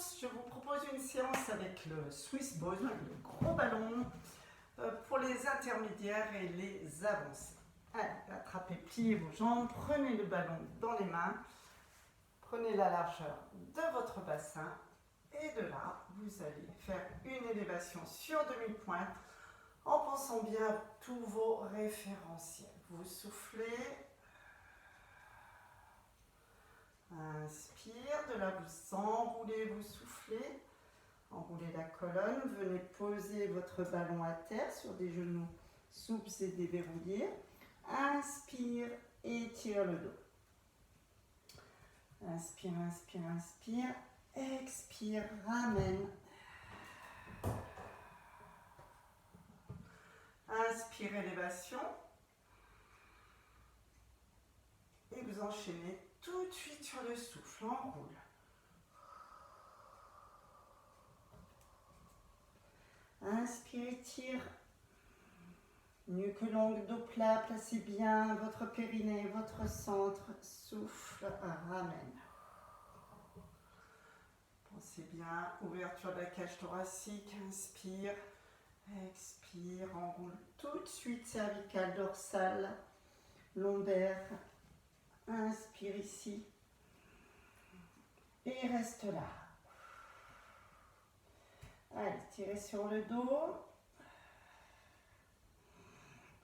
tous, je vous propose une séance avec le Swiss Ball, le gros ballon, pour les intermédiaires et les avancés. Allez, attrapez, pliez vos jambes, prenez le ballon dans les mains, prenez la largeur de votre bassin et de là, vous allez faire une élévation sur demi-pointe en pensant bien à tous vos référentiels. Vous soufflez. Inspire, de là vous enroulez, vous soufflez, enroulez la colonne, venez poser votre ballon à terre sur des genoux souples et déverrouillés. Inspire, étire le dos. Inspire, inspire, inspire, expire, ramène. Inspire, élévation. Et vous enchaînez tout de suite sur le souffle, enroule. Inspire, étire. Nuque longue, dos plat, placez bien votre périnée, votre centre. Souffle, ramène. Pensez bien, ouverture de la cage thoracique, inspire, expire, enroule tout de suite, cervicale, dorsale, lombaire. Inspire ici et reste là. Allez, tirez sur le dos.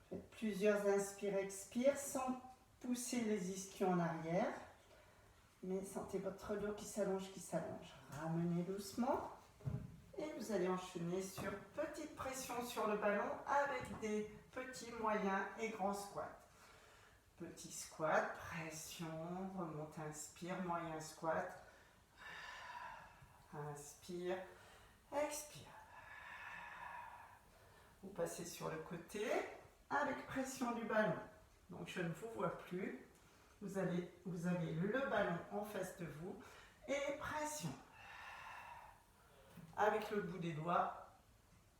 Faites plusieurs inspires, expires sans pousser les ischions en arrière. Mais sentez votre dos qui s'allonge, qui s'allonge. Ramenez doucement et vous allez enchaîner sur petite pression sur le ballon avec des petits, moyens et grands squats. Petit squat, pression, remonte, inspire, moyen squat, inspire, expire. Vous passez sur le côté avec pression du ballon. Donc je ne vous vois plus. Vous avez le ballon en face de vous et pression. Avec le bout des doigts,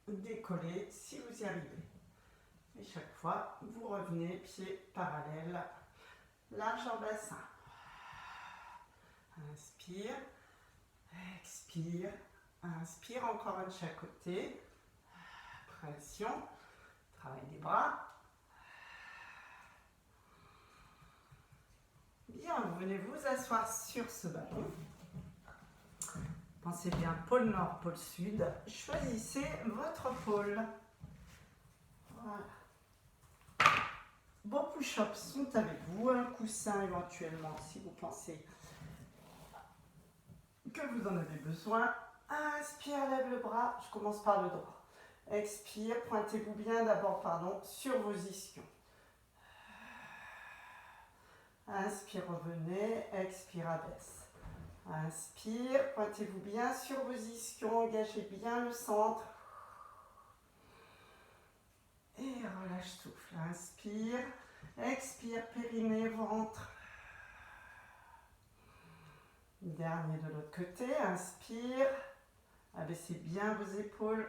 décollez si vous y arrivez. Et chaque fois, vous revenez pied parallèle, largeur bassin. Inspire, expire, inspire encore un de chaque côté. Pression, travail des bras. Bien, vous venez vous asseoir sur ce ballon. Pensez bien pôle nord, pôle sud. Choisissez votre pôle. Voilà. Vos push-ups sont avec vous, un coussin éventuellement si vous pensez que vous en avez besoin. Inspire, lève le bras, je commence par le droit. Expire, pointez-vous bien d'abord, sur vos ischions. Inspire, revenez, expire, abaisse. Inspire, pointez-vous bien sur vos ischions, engagez bien le centre. Et relâche souffle. Inspire, expire, périnée, ventre. Dernier de l'autre côté. Inspire, abaissez bien vos épaules.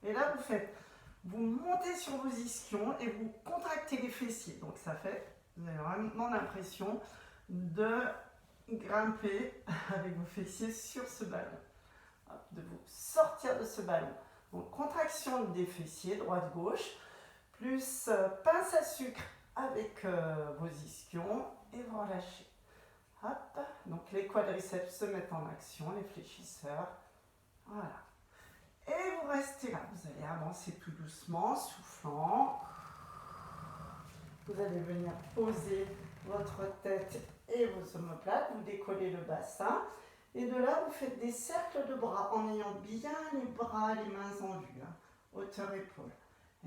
Et là, vous montez sur vos ischions et vous contractez les fessiers. Donc ça fait, vous avez vraiment l'impression de grimper avec vos fessiers sur ce ballon. De vous sortir de ce ballon. Donc contraction des fessiers, droite-gauche, plus pince à sucre avec vos ischions et vous relâchez. Hop. Donc les quadriceps se mettent en action, les fléchisseurs. Voilà. Et vous restez là. Vous allez avancer tout doucement, soufflant. Vous allez venir poser votre tête et vos omoplates. Vous décollez le bassin. Et de là, vous faites des cercles de bras en ayant bien les bras, les mains en vue. Hauteur épaule.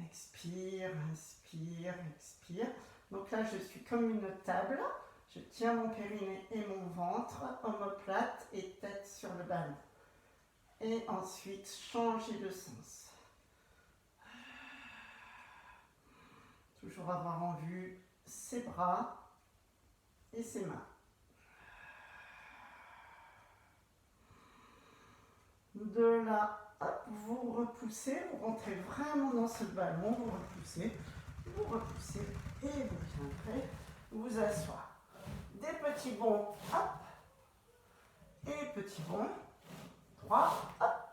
Expire, inspire, expire. Donc là, je suis comme une table. Je tiens mon périnée et mon ventre, omoplate et tête sur le ballon. Et ensuite, changez de sens. Toujours avoir en vue ses bras et ses mains. De là, hop, vous repoussez, vous rentrez vraiment dans ce ballon, vous repoussez et vous viendrez vous asseoir. petit bond, hop. Et petit bond. 3, hop.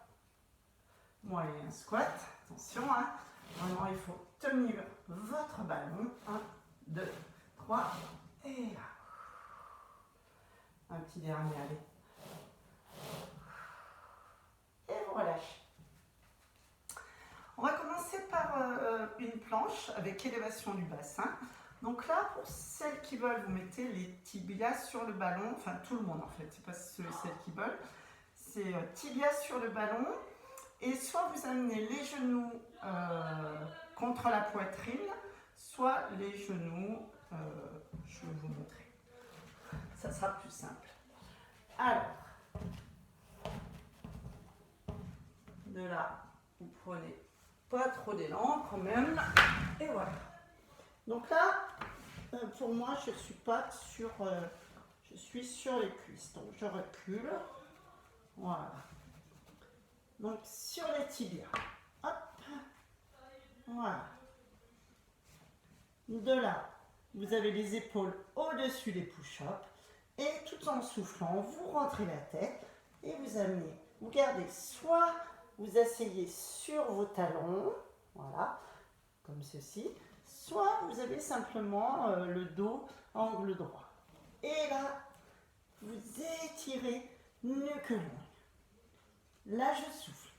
Moyen squat. Attention, hein. Vraiment, il faut tenir votre ballon. 1, 2, 3. Et là. Un petit dernier, allez. Et vous relâchez. On va commencer par une planche avec élévation du bassin. Donc là, pour celles qui veulent, vous mettez les tibias sur le ballon. Enfin, tout le monde en fait, c'est pas celles qui veulent. C'est tibias sur le ballon. Et soit vous amenez les genoux contre la poitrine, soit les genoux, je vais vous montrer. Ça sera plus simple. Alors, de là, vous prenez pas trop d'élan quand même. Et voilà. Donc là, pour moi, je suis pas sur, je suis sur les cuisses. Donc je recule. Voilà. Donc sur les tibias. Hop. Voilà. De là, vous avez les épaules au-dessus des push-ups. Et tout en soufflant, vous rentrez la tête et vous amenez. Vous gardez soit vous asseyez sur vos talons, voilà, comme ceci, soit vous avez simplement le dos angle droit. Et là, vous étirez nuque longue. Là, je souffle.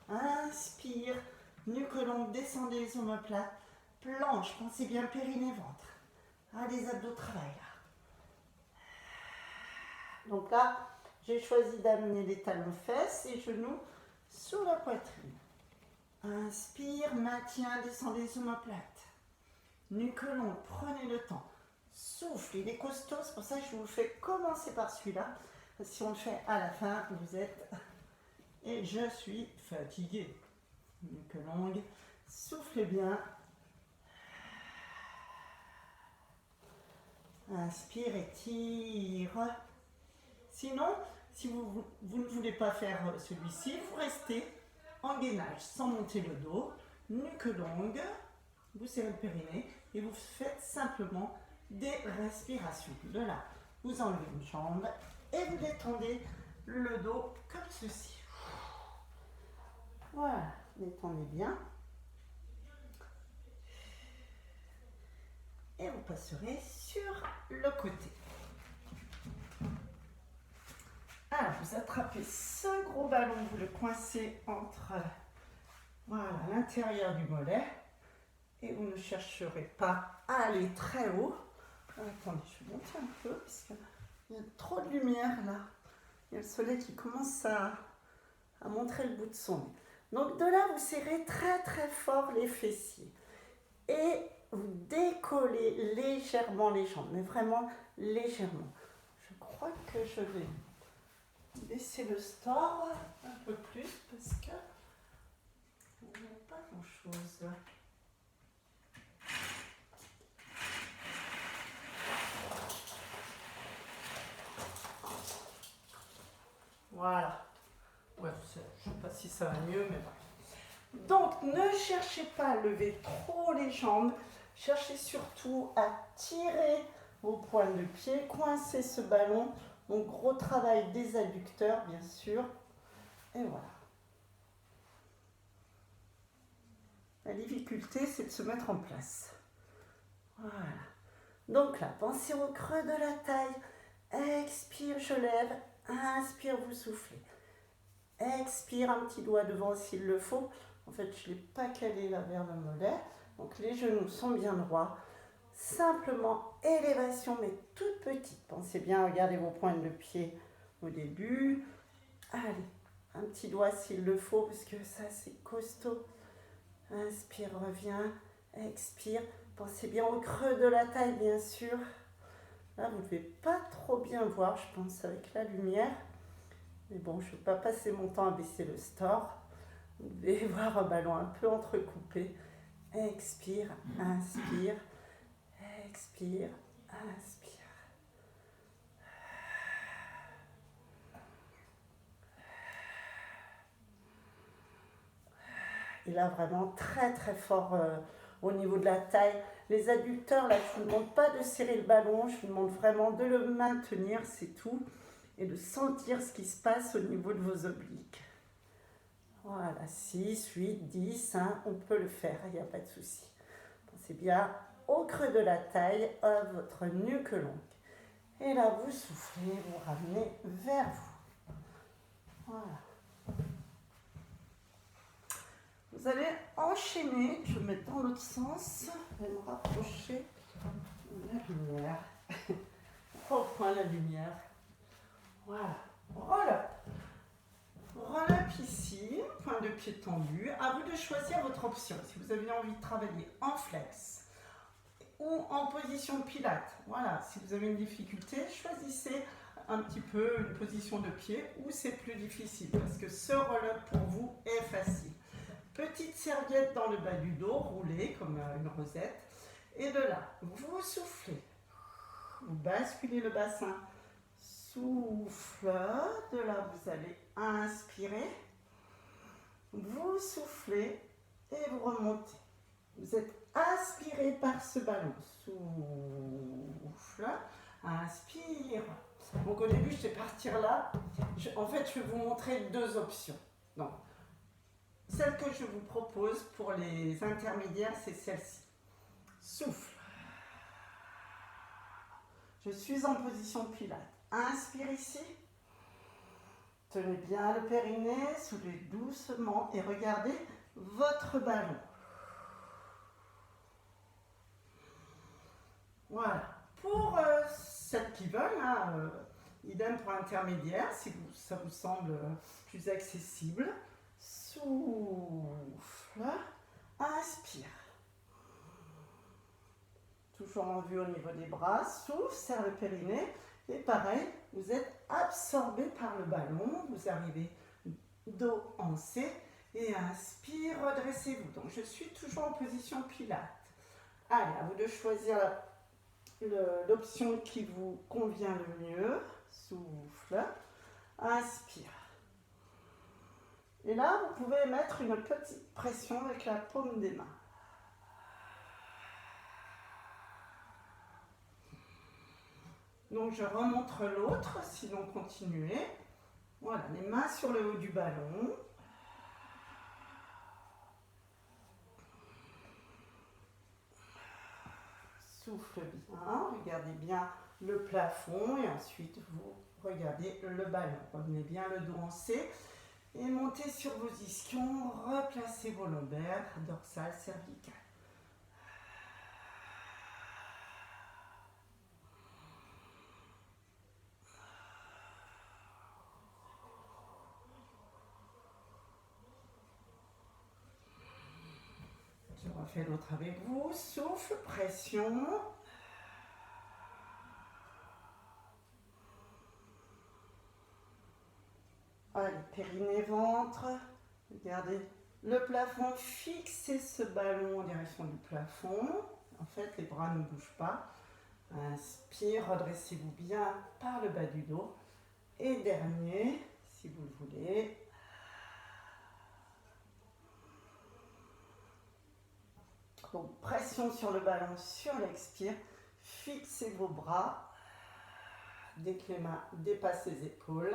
Inspire, nuque longue, descendez les omoplates, planche, pensez bien périnée ventre. Ah, les abdos travaillent là. Donc là, j'ai choisi d'amener les talons fesses et genoux sur la poitrine. Inspire, maintien, descendez les omoplates. Nuque longue, prenez le temps. Souffle, il est costaud, c'est pour ça que je vous fais commencer par celui-là. Si on le fait à la fin, vous êtes... Et je suis fatiguée. Nuque longue, soufflez bien. Inspire, étire. Sinon, si vous ne voulez pas faire celui-ci, vous restez en gainage sans monter le dos, nuque longue, vous serrez le périnée et vous faites simplement des respirations. De là, vous enlevez une jambe et vous détendez le dos comme ceci. Voilà, détendez bien. Et vous passerez sur le côté. Alors, vous attrapez ce gros ballon, vous le coincez entre voilà, l'intérieur du mollet et vous ne chercherez pas à aller très haut. Attendez, je vais monter un peu parce qu'il y a trop de lumière là. Il y a le soleil qui commence à montrer le bout de son nez. Donc de là, vous serrez très très fort les fessiers et vous décollez légèrement les jambes, mais vraiment légèrement. Je crois que je vais baisser le store un peu plus parce que on n'a pas grand chose. Voilà. Ouais, je ne sais pas si ça va mieux, mais voilà. Donc, ne cherchez pas à lever trop les jambes. Cherchez surtout à tirer vos pointes de pied, coincer ce ballon. Donc, gros travail des adducteurs, bien sûr. Et voilà. La difficulté, c'est de se mettre en place. Voilà. Donc là, pensez au creux de la taille. Expire, je lève. Inspire, vous soufflez. Expire, un petit doigt devant s'il le faut. En fait, je ne l'ai pas calé là vers le mollet. Donc les genoux sont bien droits. Simplement, élévation, mais toute petite. Pensez bien, regardez vos pointes de pied au début. Allez, un petit doigt s'il le faut, parce que ça, c'est costaud. Inspire, reviens. Expire. Pensez bien au creux de la taille, bien sûr. Là, vous ne devez pas trop bien voir, je pense, avec la lumière. Mais bon, je ne vais pas passer mon temps à baisser le store. Vous devez voir un ballon un peu entrecoupé. Expire, inspire, expire, inspire. Et là, vraiment très très fort au niveau de la taille. Les adducteurs, là, je ne vous demande pas de serrer le ballon, je vous demande vraiment de le maintenir, c'est tout. Et de sentir ce qui se passe au niveau de vos obliques. Voilà, 6, 8, 10, hein, on peut le faire, il n'y a pas de souci. Pensez bien au creux de la taille, à votre nuque longue. Et là, vous soufflez, vous ramenez vers vous. Voilà. Vous allez enchaîner, je vais me mettre dans l'autre sens, je vais me rapprocher de la lumière. Reprends la lumière. Voilà. Roll-up ici, point de pied tendu. À vous de choisir votre option. Si vous avez envie de travailler en flex ou en position pilate, voilà. Si vous avez une difficulté, choisissez un petit peu une position de pied où c'est plus difficile parce que ce roll-up pour vous est facile. Petite serviette dans le bas du dos, roulée comme une rosette. Et de là, vous soufflez. Vous basculez le bassin. Souffle. De là, vous allez inspirer. Vous soufflez et vous remontez. Vous êtes aspiré par ce ballon. Souffle. Inspire. Donc au début, je vais partir là. En fait, je vais vous montrer deux options. Donc, celle que je vous propose pour les intermédiaires, c'est celle-ci. Souffle. Je suis en position pilate. Inspire ici. Tenez bien le périnée, soulevez doucement et regardez votre ballon. Voilà. Pour celles qui veulent, hein, idem pour intermédiaire, si ça vous semble plus accessible. Souffle. Inspire. Toujours en vue au niveau des bras. Souffle, serre le périnée. Et pareil, vous êtes absorbé par le ballon. Vous arrivez dos en C. Et inspire, redressez-vous. Donc je suis toujours en position pilate. Allez, à vous de choisir l'option qui vous convient le mieux. Souffle. Inspire. Et là, vous pouvez mettre une petite pression avec la paume des mains. Donc je remontre l'autre, sinon continuez. Voilà, les mains sur le haut du ballon. Souffle bien, regardez bien le plafond et ensuite vous regardez le ballon. Revenez bien le dos en C et montez sur vos ischions, replacez vos lombaires, dorsales, cervicales. Je refais l'autre avec vous. Souffle, pression. Allez, périnée, ventre. Regardez le plafond. Fixez ce ballon en direction du plafond. En fait, les bras ne bougent pas. Inspire, redressez-vous bien par le bas du dos. Et dernier, si vous le voulez. Donc, pression sur le ballon, sur l'expire. Fixez vos bras. Dès que les mains dépassent les épaules.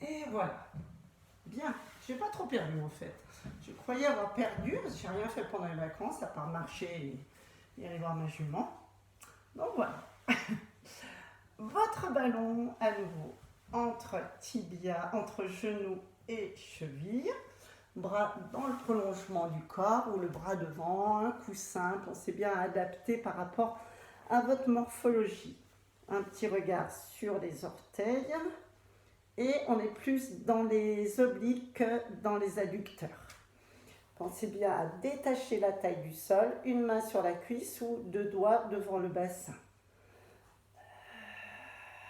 Et voilà. Bien. Je n'ai pas trop perdu en fait. Je croyais avoir perdu parce que je n'ai rien fait pendant les vacances à part marcher et aller voir ma jument. Donc voilà. Votre ballon à nouveau entre tibia, entre genou et cheville. Bras dans le prolongement du corps ou le bras devant, un coussin. Pensez bien à adapter par rapport à votre morphologie. Un petit regard sur les orteils. Et on est plus dans les obliques que dans les adducteurs. Pensez bien à détacher la taille du sol, une main sur la cuisse ou deux doigts devant le bassin.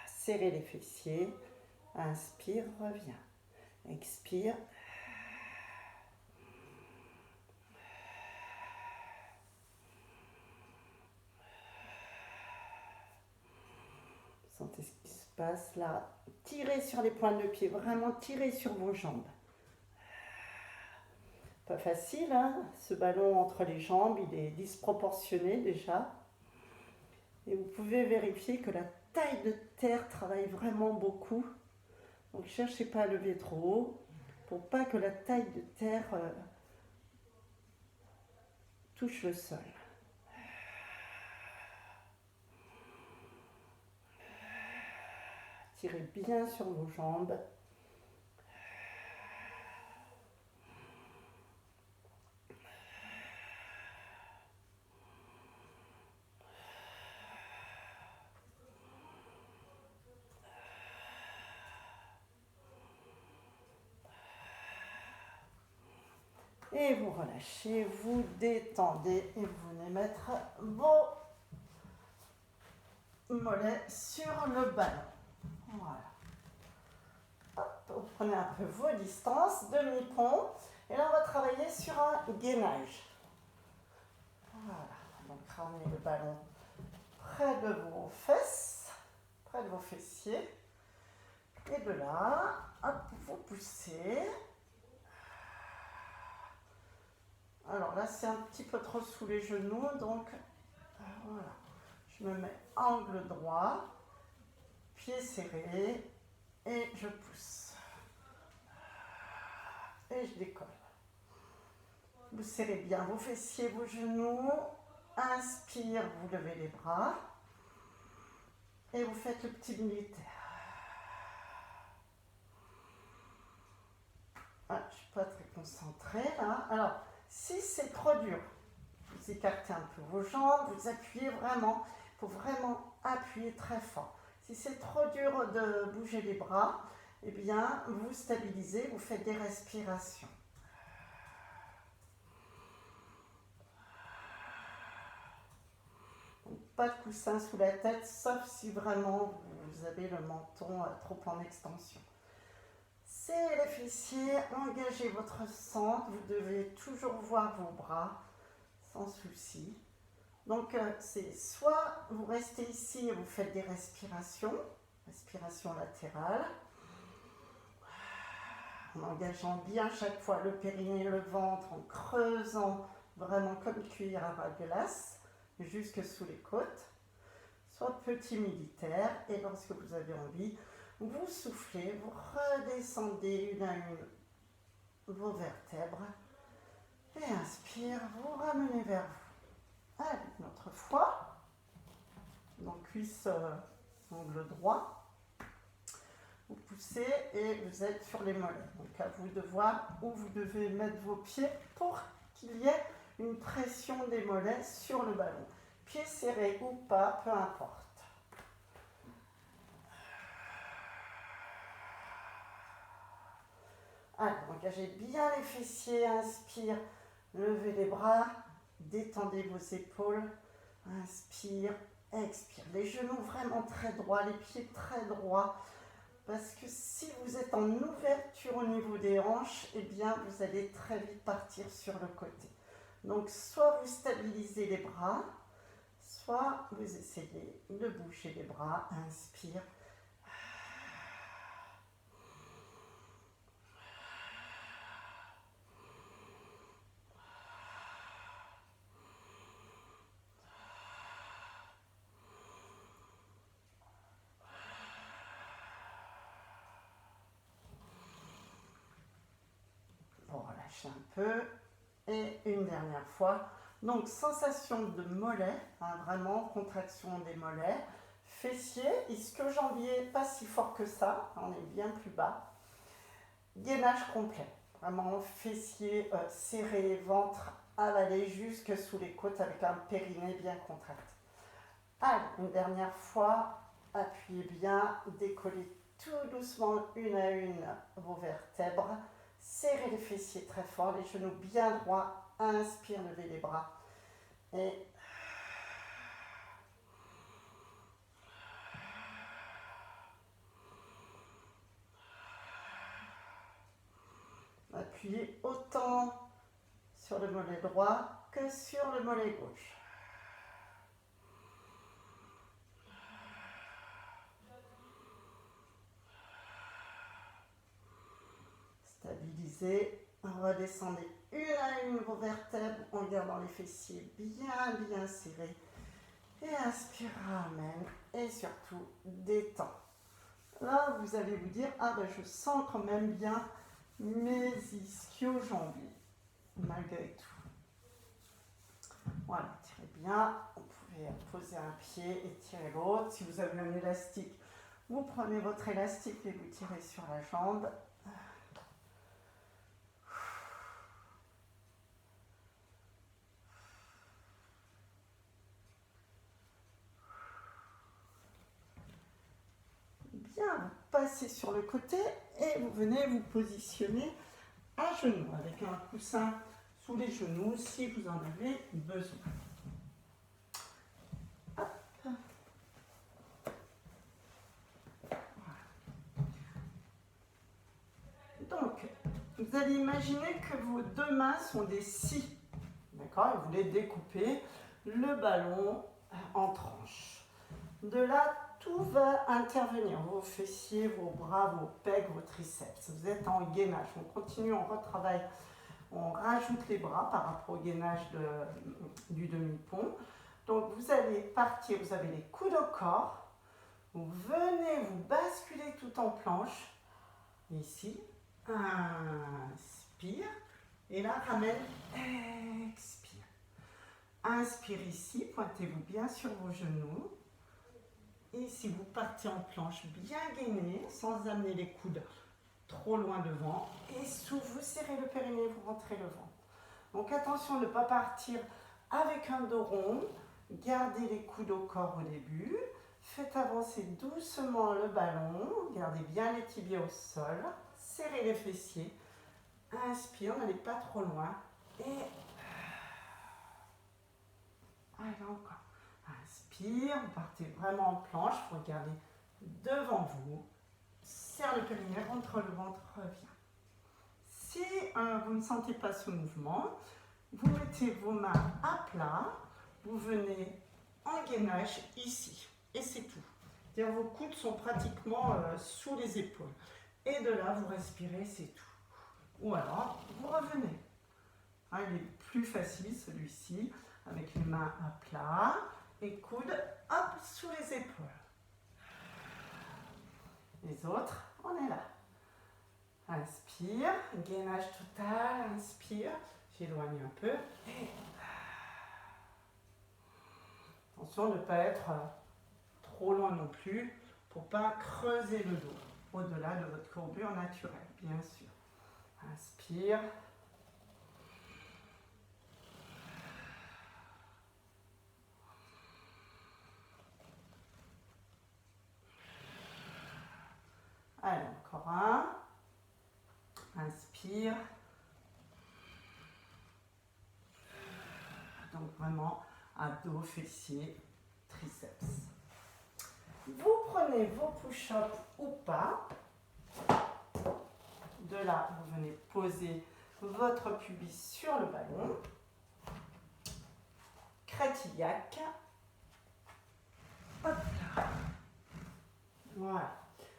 Serrez les fessiers. Inspire, reviens. Expire. Sentez ce qui se passe là. Tirez sur les pointes de pied, vraiment tirez sur vos jambes. Pas facile, hein, ce ballon entre les jambes, il est disproportionné déjà. Et vous pouvez vérifier que la taille de terre travaille vraiment beaucoup. Donc cherchez pas à lever trop haut pour pas que la taille de terre touche le sol. Tirez bien sur vos jambes. Et vous relâchez, vous détendez et vous venez mettre vos mollets sur le ballon. Voilà. Hop, vous prenez un peu vos distances, demi-pont. Et là, on va travailler sur un gainage. Voilà. Donc, ramenez le ballon près de vos fesses, près de vos fessiers. Et de là, hop, vous poussez. Alors là, c'est un petit peu trop sous les genoux, donc voilà. Je me mets angle droit, pied serré, et je pousse. Et je décolle. Vous serrez bien vos fessiers, vos genoux. Inspire, vous levez les bras. Et vous faites le petit militaire. Ah, je ne suis pas très concentrée là. Alors, si c'est trop dur, vous écartez un peu vos jambes, vous appuyez vraiment. Il faut vraiment appuyer très fort. Si c'est trop dur de bouger les bras, eh bien, vous stabilisez, vous faites des respirations. Donc, pas de coussin sous la tête, sauf si vraiment vous avez le menton trop en extension. Serrez les fessiers, engagez votre centre, vous devez toujours voir vos bras, sans souci. Donc, c'est soit vous restez ici et vous faites des respirations, respiration latérale, en engageant bien chaque fois le périnée, le ventre, en creusant vraiment comme une cuillère à glace, jusque sous les côtes, soit petit militaire, et lorsque vous avez envie, vous soufflez, vous redescendez une à une vos vertèbres, et inspire, vous ramenez vers vous. Allez, une autre fois, donc cuisse angle droit, vous poussez et vous êtes sur les mollets. Donc à vous de voir où vous devez mettre vos pieds pour qu'il y ait une pression des mollets sur le ballon. Pieds serrés ou pas, peu importe. Alors, engagez bien les fessiers, inspire, levez les bras, détendez vos épaules, inspire, expire. Les genoux vraiment très droits, les pieds très droits, parce que si vous êtes en ouverture au niveau des hanches, eh bien vous allez très vite partir sur le côté. Donc soit vous stabilisez les bras, soit vous essayez de bouger les bras, inspire. Bon, relâchez un peu. Et une dernière fois. Donc, sensation de mollet, hein, vraiment contraction des mollets. Fessiers, ischio-jambier, pas si fort que ça, on est bien plus bas. Gainage complet, vraiment fessiers serrés, ventre avalé jusque sous les côtes avec un périnée bien contracté. Allez, une dernière fois, appuyez bien, décollez tout doucement une à une vos vertèbres. Serrez les fessiers très fort, les genoux bien droits. Inspire, levez les bras. Et appuyez autant sur le mollet droit que sur le mollet gauche. Stabilisez Redescendez une à une vos vertèbres en gardant les fessiers bien, bien serrés. Et inspire, ramène. Et surtout, détends. Là, vous allez vous dire, ah ben je sens quand même bien mes ischio-jambiers, malgré tout. Voilà, tirez bien. Vous pouvez poser un pied et tirer l'autre. Si vous avez un élastique, vous prenez votre élastique et vous tirez sur la jambe. Bien, vous passez sur le côté et vous venez vous positionner à genoux avec un coussin sous les genoux si vous en avez besoin. Hop. Voilà. Donc, vous allez imaginer que vos deux mains sont des scies. D'accord? Et vous les découpez le ballon en tranches. De là, tout va intervenir, vos fessiers, vos bras, vos pecs, vos triceps. Vous êtes en gainage. On continue, on retravaille, on rajoute les bras par rapport au gainage du demi-pont. Donc vous allez partir, vous avez les coudes au corps, vous venez vous basculer tout en planche. Ici, inspire, et là ramène, expire. Inspire ici, pointez-vous bien sur vos genoux. Et si vous partez en planche bien gainée, sans amener les coudes trop loin devant, et sous, vous serrez le périnée, vous rentrez le ventre. Donc attention de ne pas partir avec un dos rond, gardez les coudes au corps au début, faites avancer doucement le ballon, gardez bien les tibias au sol, serrez les fessiers, inspire, n'allez pas trop loin, et allez encore. Inspire, vous partez vraiment en planche, vous regardez devant vous, serre le périnée, rentre le ventre, revient. Si vous ne sentez pas ce mouvement, vous mettez vos mains à plat, vous venez en gainage ici, et c'est tout. C'est-à-dire vos coudes sont pratiquement sous les épaules. Et de là, vous respirez, c'est tout. Ou alors, vous revenez. Il est plus facile celui-ci, avec les mains à plat. Et coudes, hop, sous les épaules. Les autres, on est là. Inspire, gainage total, inspire. J'éloigne un peu. Et attention de ne pas être trop loin non plus pour ne pas creuser le dos au-delà de votre courbure naturelle, bien sûr. Inspire. Allez, encore un. Inspire. Donc vraiment, abdos, fessiers, triceps. Vous prenez vos push-ups ou pas. De là, vous venez poser votre pubis sur le ballon. Crête iliaque. Hop là. Voilà.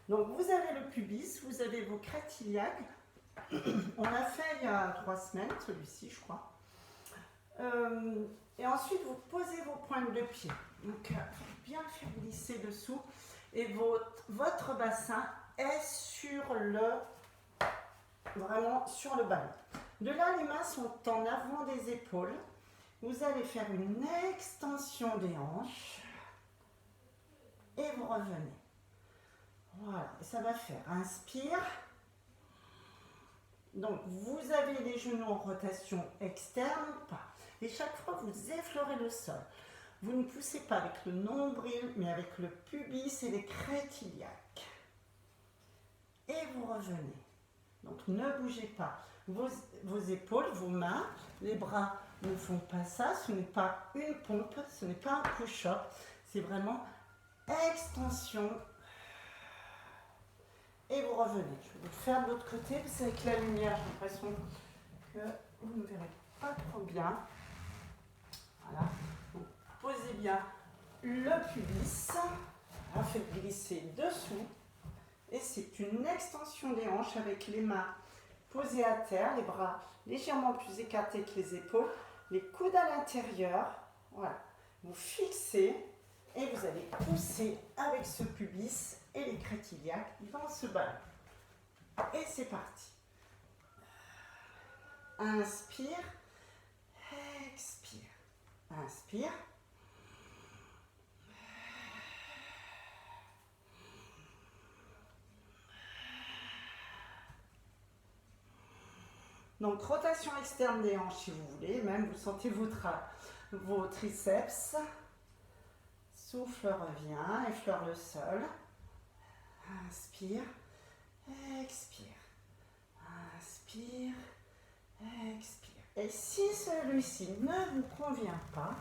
Donc vous avez le pubis, vous avez vos crêtes iliaques. On l'a fait il y a 3 semaines, celui-ci je crois. Et ensuite vous posez vos pointes de pied. Donc bien le faire glisser dessous. Et votre bassin est vraiment sur le ballon. De là, les mains sont en avant des épaules. Vous allez faire une extension des hanches. Et vous revenez. Voilà, ça va faire, inspire. Donc, vous avez les genoux en rotation externe ou pas. Et chaque fois, vous effleurez le sol. Vous ne poussez pas avec le nombril, mais avec le pubis et les crêtes iliaques. Et vous revenez. Donc, ne bougez pas. Vos épaules, vos mains, les bras ne font pas ça. Ce n'est pas une pompe, ce n'est pas un push-up. C'est vraiment extension. Et vous revenez. Je vais vous faire de l'autre côté, parce qu'avec la lumière, j'ai l'impression que vous ne verrez pas trop bien. Voilà. Donc, posez bien le pubis. Voilà, faites glisser dessous. Et c'est une extension des hanches avec les mains posez à terre, les bras légèrement plus écartés que les épaules, les coudes à l'intérieur. Voilà. Vous fixez et vous allez pousser avec ce pubis et les crêtes iliaques dans ce ballon. Et c'est parti. Inspire, expire. Inspire. Donc, rotation externe des hanches si vous voulez, même vous sentez vos triceps. Souffle, revient, effleure le sol. Inspire, expire. Inspire, expire. Et si celui-ci ne vous convient pas,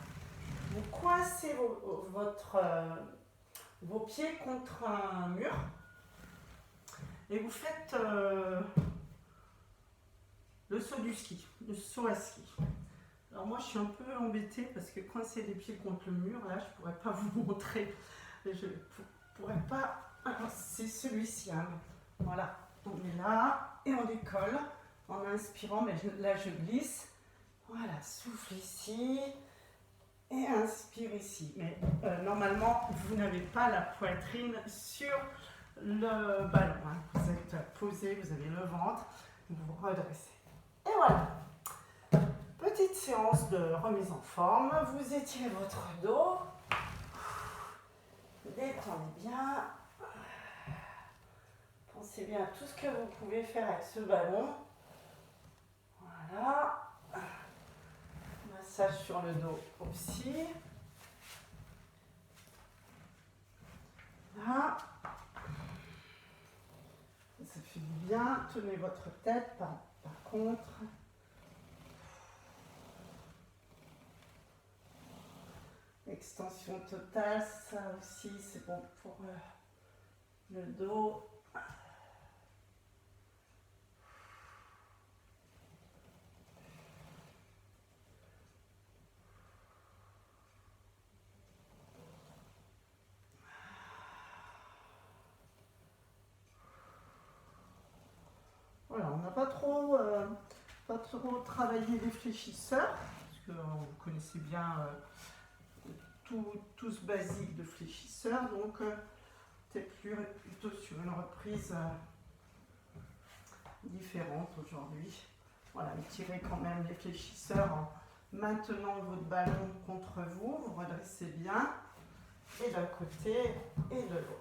vous coincez vos pieds contre un mur et vous faites le saut du ski, le saut à ski. Alors moi je suis un peu embêtée parce que coincer les pieds contre le mur, là je ne pourrais pas vous montrer. Je ne pourrais pas. Alors c'est celui-ci. Hein. Voilà, on est là et on décolle en inspirant, mais là je glisse. Voilà, souffle ici et inspire ici. Mais normalement vous n'avez pas la poitrine sur le ballon. Hein. Vous êtes posé, vous avez le ventre, vous vous redressez. Et voilà, petite séance de remise en forme. Vous étirez votre dos, détendez bien. Pensez bien à tout ce que vous pouvez faire avec ce ballon. Voilà. Massage sur le dos aussi. Là. Ça fait du bien. Tenez votre tête par contre. Extension totale, ça aussi c'est bon pour le dos. Voilà, on n'a pas trop travaillé les fléchisseurs, parce que vous connaissez bien tout ce basique de fléchisseurs, donc peut-être plutôt sur une reprise différente aujourd'hui. Voilà, étirez quand même les fléchisseurs en maintenant votre ballon contre vous, vous redressez bien, et d'un côté et de l'autre.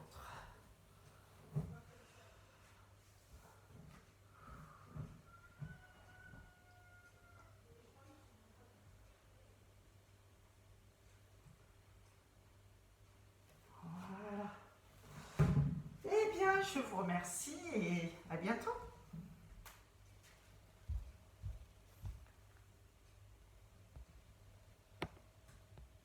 Je vous remercie et à bientôt.